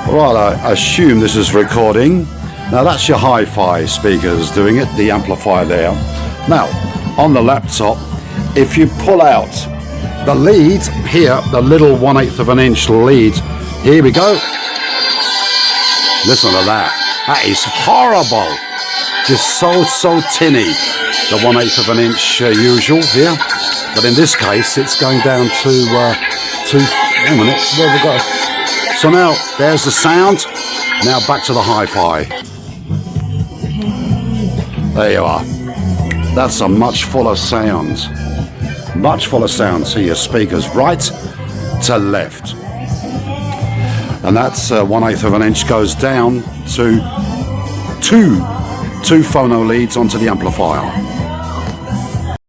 Well, I assume this is recording. Now that's your hi-fi speakers doing it, the amplifier there. Now, on the laptop, if you pull out the lead here, the little 1/8 of an inch lead, here we go. Listen to that. That is horrible. Just so tinny. The 1/8 of an inch usual here. But in this case, it's going down to, wait a minute, where have we got? So now, there's the sound. Now back to the hi-fi. There you are. That's a much fuller sound. Much fuller sound. See your speakers right to left. And that's 1/8 of an inch goes down to two phono leads onto the amplifier.